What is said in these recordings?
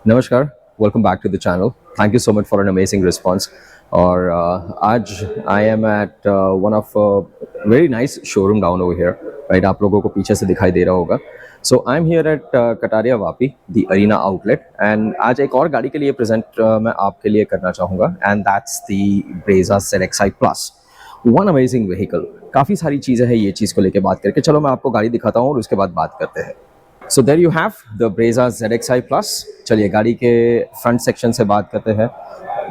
नमस्कार, welcome back to the channel. Thank you so much for an amazing response. और आज I am at one of very nice showroom down over here, right. आप लोगों को पीछे से दिखाई दे रहा होगा। So I am here at Kataria Vapi, the Arena outlet. And आज एक और गाड़ी के लिए प्रेजेंट मैं आपके लिए करना चाहूँगा, and that's the Brezza ZXi plus. One amazing vehicle. काफ़ी सारी चीज़ें हैं ये चीज़ को लेकर बात करके। चलो मैं आपको गाड़ी दिखाता हूँ और उसके बाद बात करते हैं। So there you have the Brezza ZXi plus. चलिए गाड़ी के फ्रंट सेक्शन से बात करते हैं।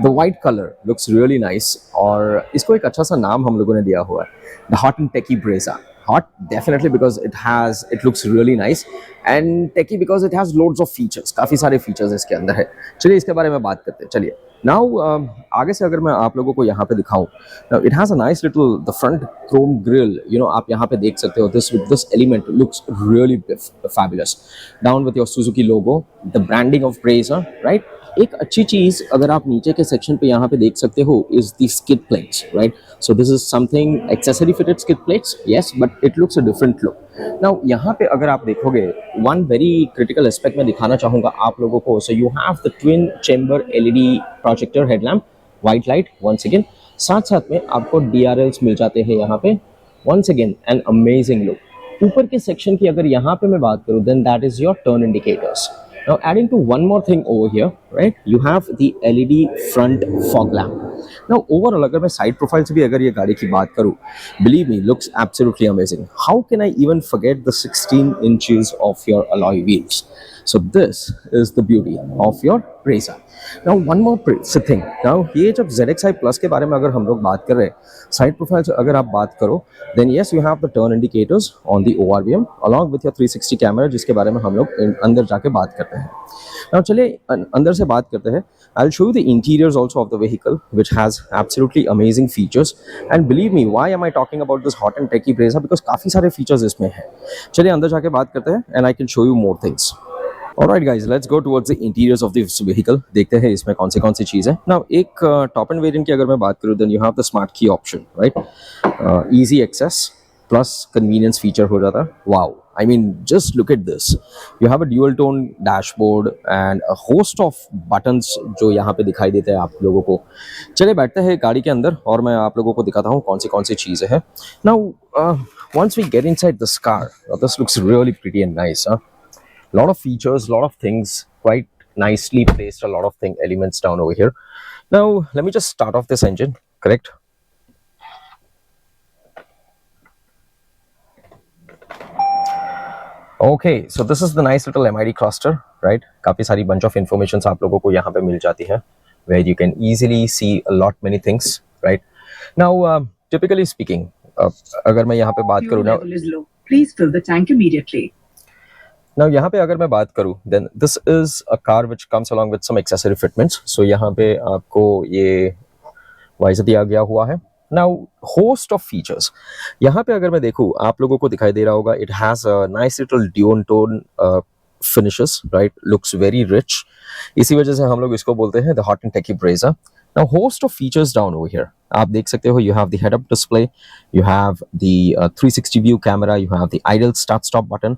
The white colour looks really nice, और इसको एक अच्छा सा नाम हम लोगों ने दिया हुआ है, the hot and techy Brezza. Hot definitely because it looks really nice, and techy because it has loads of features. काफ़ी सारे फीचर्स इसके अंदर है। चलिए इसके बारे में बात करते हैं। चलिए नाउ आगे से अगर मैं आप लोगों को यहाँ पे दिखाऊं, it has a nice little the front Chrome grill. आप यहाँ पे देख सकते हो, this element looks really fabulous. Down with your Suzuki logo, the branding of Brezza, right. एक अच्छी चीज अगर आप नीचे के सेक्शन पे यहाँ पे देख सकते हो is the skid plates, right. So this is something accessory fitted skid plates, yes, but it looks a different look. Now यहाँ पे अगर आप देखोगे, वन वेरी क्रिटिकल एस्पेक्ट मैं दिखाना चाहूँगा आप लोगों को। So you have the twin chamber LED projector headlamp, white light once again. साथ साथ में आपको DRLs मिल जाते हैं यहाँ पे, once again an amazing look. ऊपर के सेक्शन की अगर यहाँ पे मैं बात करूँ, then that is your turn indicators. Now adding to one more thing over here, right? You have the LED front fog lamp. Now overall अगर मैं side profiles भी अगर ये गाड़ी की बात करूँ, believe me, looks absolutely amazing. How can I even forget the 16 inches of your alloy wheels? So this is the beauty of your Brezza. Now one more thing. Now ये जब ZXi Plus के बारे में अगर हम लोग बात कर रहे हैं, साइड प्रोफाइल से अगर आप बात करो, then yes you have the turn indicators on the ORVM along with your 360 camera, जिसके बारे में हम लोग अंदर जाके बात करते हैं। Now चलिए अंदर से बात करते हैं। I'll show you the interiors also of the vehicle, which has absolutely amazing features. And believe me, why am I talking about this hot and techy Brezza? Because काफी सारे features इसमें हैं। चलिए अंदर जाके बात करते हैं, and I can show you more things. Alright guys, let's go towards the interiors of this vehicle. देखते हैं इसमें कौन सी चीज़ है। Now एक टॉप एंड वेरिएंट की अगर मैं बात करूँ, then you have the smart key option, right? Easy access plus convenience feature हो जाता है। Wow, I mean just look at this. You have a dual tone dashboard and a host of buttons जो यहाँ पे दिखाई देते हैं आप लोगों को। चलिए बैठते हैं गाड़ी के अंदर और मैं आप लोगों को दिखाता हूँ कौन सी चीज़ें हैं। Now once we get inside this car, this looks really pretty and nice, huh? Lot of features, lot of things, quite nicely placed, a lot of elements down over here. Now let me just start off this engine, correct? Okay, so this is the nice little MID cluster, right? काफी सारी bunch of informations आप लोगों को यहाँ पे मिल जाती है, where you can easily see a lot many things, right? Now typically speaking, अगर मैं यहाँ पे बात करूँ ना, please fill the tank immediately. Now यहाँ पे अगर मैं बात करूँ, then this is a car which comes along with some accessory fitments. So यहाँ पे आपको ये वाइजर दिया गया हुआ है। Now host of features. यहाँ पे अगर मैं देखूँ, आप लोगों को दिखाई दे रहा होगा, it has a nice little dual tone finishes, right? Looks very rich. इसी वजह से हम लोग इसको बोलते हैं the hot and techy Brezza. Now host of features down over here. आप देख सकते हो, you have the head-up display, you have the 360 view camera, you have the idle start-stop button.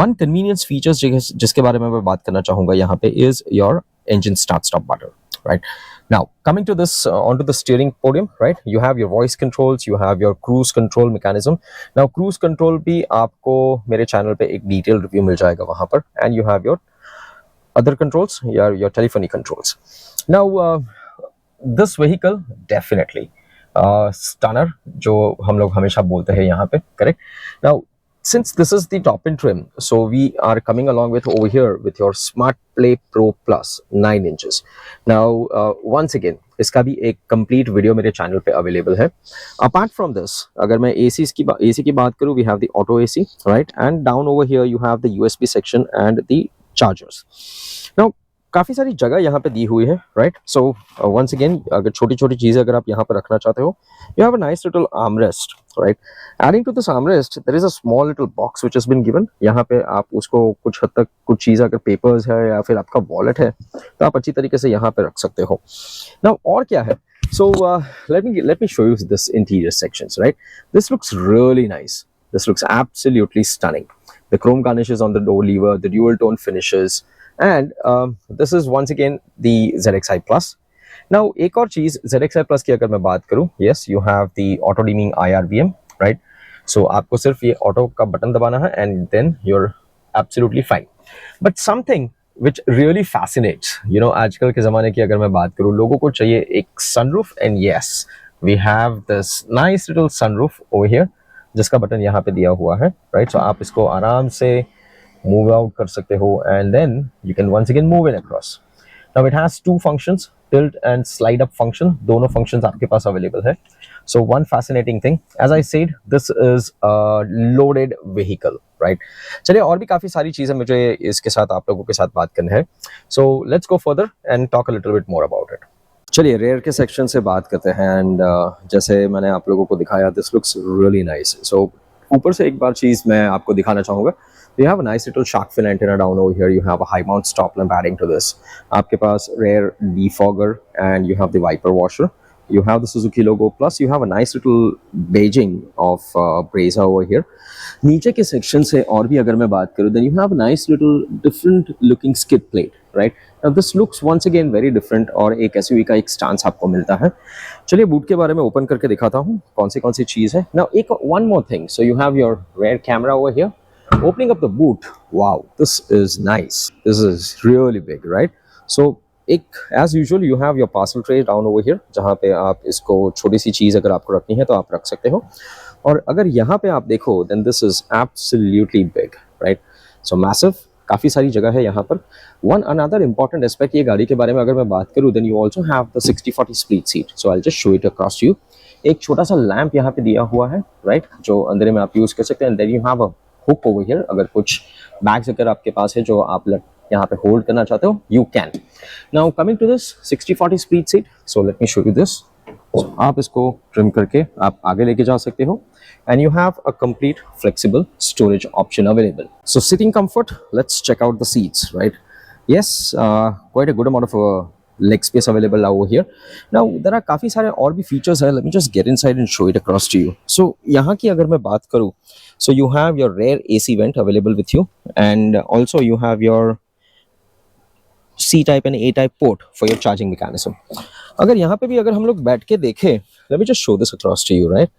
One convenience features जिसके बारे में मैं बात करना चाहूँगा यहाँ पे is your engine start-stop button, right? Now coming to this onto the steering podium, right? You have your voice controls, you have your cruise control mechanism. Now cruise control भी आपको मेरे चैनल पे एक detailed review मिल जाएगा वहाँ पर, and you have your other controls, your telephony controls. Now this vehicle definitely stunner जो हम लोग हमेशा बोलते हैं यहाँ पे, correct? Now since this is the top end trim, so we are coming along with over here with your Smart Play Pro Plus 9 inches. Now once again इसका भी एक complete video मेरे channel पे available है। Apart from this, अगर मैं AC की बात करूँ, we have the auto AC, right? And down over here you have the USB section and the chargers. Now काफ़ी सारी जगह यहाँ पे दी हुई है, राइट? सो वंस अगेन अगर छोटी चीज़ें अगर आप यहाँ पर रखना चाहते हो, you have a nice little armrest, right? Adding to this armrest there is a small little box which has been given. यहाँ पे आप उसको कुछ हद तक कुछ चीज़ अगर पेपर्स है या फिर आपका वॉलेट है तो आप अच्छी तरीके से यहाँ पे रख सकते हो। नाउ और क्या है? So let me show you this interior sections, right? This looks really nice. This looks absolutely stunning. The chrome garnishes on the door lever, the dual tone finishes, and this is once again the ZXi Plus. Now एक और चीज ZXi Plus की अगर मैं बात करूं, yes you have the auto dimming IRBM, right. So आपको सिर्फ ये ऑटो का बटन दबाना है and then you're absolutely fine. But something which really fascinates, you know, आजकल के ज़माने की अगर मैं बात करूँ, लोगों को चाहिए एक sunroof, and yes, we have this nice little sunroof over here, जिसका बटन यहाँ पे दिया हुआ है, right? So आप इसको आराम से move out कर सकते हो, and then you can once again move in across. Now it has two functions, tilt and slide up function. दोनों functions आपके पास available है. So one fascinating thing, as I said, this is a loaded vehicle, right? चलिए और भी काफ़ी सारी चीज़ें मुझे इसके साथ आप लोगों के साथ बात करनी है. So let's go further and talk a little bit more about it. चलिए रेयर के सेक्शन से बात करते हैं एंड जैसे मैंने आप लोगों को दिखाया, दिस लुक्स रियली नाइस. सो ऊपर से एक बार चीज़ मैं आपको दिखाना चाहूँगा. You have a nice little shark fin antenna down over here. You have a high mount stop lamp adding to this. आपके पास rear defogger and you have the wiper washer. You have the Suzuki logo, plus you have a nice little beiging of Brezza over here. नीचे के section से और भी अगर मैं बात करूँ, then you have a nice little different looking skid plate, right? Now this looks once again very different और एक SUV का एक स्टांस आपको मिलता है. चलिए बूट के बारे में ओपन करके दिखाता हूँ कौन सी चीज़ है. Now एक one more thing. So you have your rear camera over here. Opening up the boot, wow, this is nice. This is really big, right? So एक as usual you have your parcel tray down over here, जहाँ पे आप इसको छोटी सी चीज़ अगर आपको रखनी है तो आप रख सकते हो. और अगर यहाँ पे आप देखो, then this is absolutely big, right? So massive, काफ़ी सारी जगह है यहाँ पर. One another important aspect ये गाड़ी के बारे में अगर मैं बात करूँ, then you also have the 60/40 split seat. So I'll just show it across to you. एक छोटा सा लैंप यहाँ पे दिया हुआ है, right? जो अंदर में आप यूज़ कर सकते हैं. And then you have a hook over here. अगर कुछ बैग्स अगर आपके पास है जो आप यहाँ पे होल्ड करना चाहते हो, you can. Now coming to this 60/40 split seat, so let me show you this. So आप इसको ट्रिम करके आप आगे लेके जा सकते हो, and you have a complete flexible storage option available. So sitting comfort, let's check out the seats, right? Yes, quite a good amount of leg space available over here. Now there are काफ़ी सारे और भी features है. Let me just get inside and show it across to you. So यहाँ की अगर मैं बात करूँ, so you have your rear AC vent available with you, and also you have your C-type and A-type port for your charging mechanism. अगर यहाँ पे भी अगर हम लोग बैठ के देखें, let me just show this across to you, right?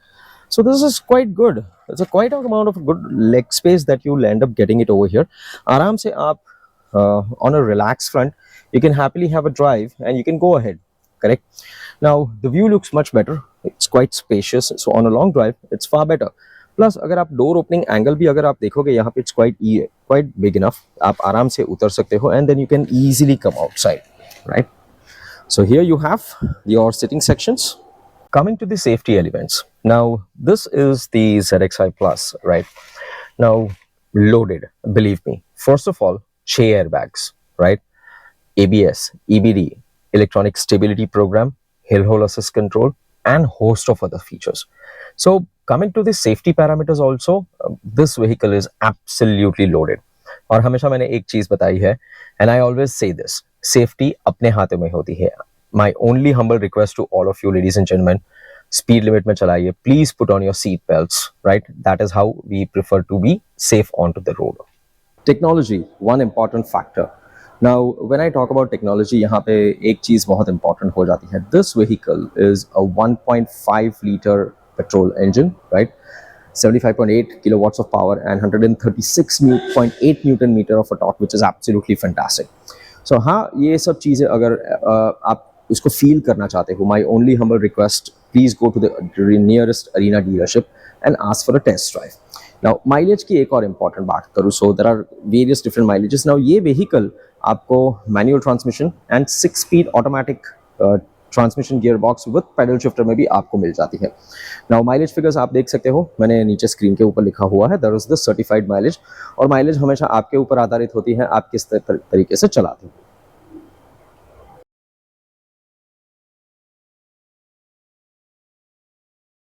So this is quite good. It's a quite amount of good leg space that you'll end up getting it over here. आराम से आप on a relaxed front, you can happily have a drive and you can go ahead. Correct? Now the view looks much better. It's quite spacious. So on a long drive, it's far better. Plus अगर आप door opening angle भी अगर आप देखोगे यहाँ पे, it's quite big enough. आप आराम से उतर सकते हो and then you can easily come outside, right? So here you have your seating sections. Coming to the safety elements, now this is the ZXi Plus, right? Now loaded, believe me. First of all, 6 airbags, right? ABS, EBD, electronic stability program, hill hold assist control, and host of other features. So coming to the safety parameters also, this vehicle is absolutely loaded. और हमेशा मैंने एक चीज बताई है, and I always say this, safety अपने हाथों में होती है. My only humble request to all of you ladies and gentlemen, speed limit में चलाइए. Please put on your seat belts, right? That is how we prefer to be safe onto the road. Technology, one important factor. Now when I talk about technology, यहाँ पे एक चीज बहुत important हो जाती है. This vehicle is a 1.5 liter petrol engine, right? 75.8 kilowatts of power and 136.8 Newton meter of a torque, which is absolutely fantastic. So हाँ, ये सब चीज़ें अगर आप इसको फील करना चाहते हो, my only humble request, please go to the nearest Arena dealership and ask for a test drive. Now mileage की एक और इम्पॉर्टेंट बात करूँ, so there are various different mileages. Now ये vehicle आपको manual transmission and 6 speed automatic transmission gear box with pedal shifter में भी आपको मिल जाती है. नाउ माइलेज फिगर्स आप देख सकते हो, मैंने नीचे स्क्रीन के ऊपर लिखा हुआ है, that is the certified mileage. और माइलेज हमेशा आपके ऊपर आधारित होती है, आप किस तरीके से चलाते हो.